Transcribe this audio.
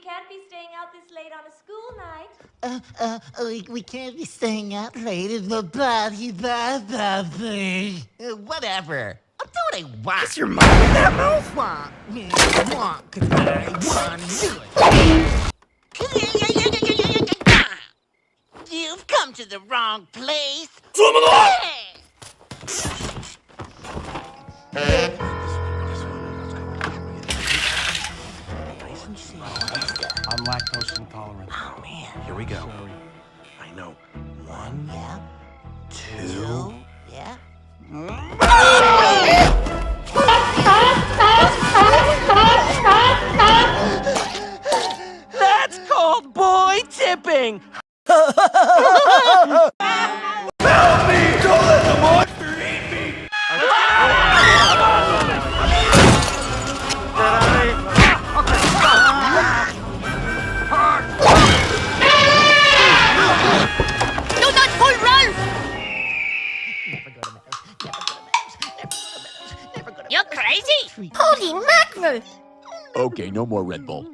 can't be staying out this late on a school night. We can't be staying out late in the thing. Whatever. I'll do what I want. Is your mom in that mouth? Want, cause I want to do it. You've come to the wrong place. I'm lactose intolerant. Oh, man. Here we go. I know. 1, Yeah. 2. Yeah. That's called boy tipping. Help me! Don't let the monster eat me! Do not pull, Ralph! Never go to Meadows. Never go to Meadows. Never go to Meadows. Never go to You're Meadows. crazy! Holy mackerel! Okay, no more Red Bull.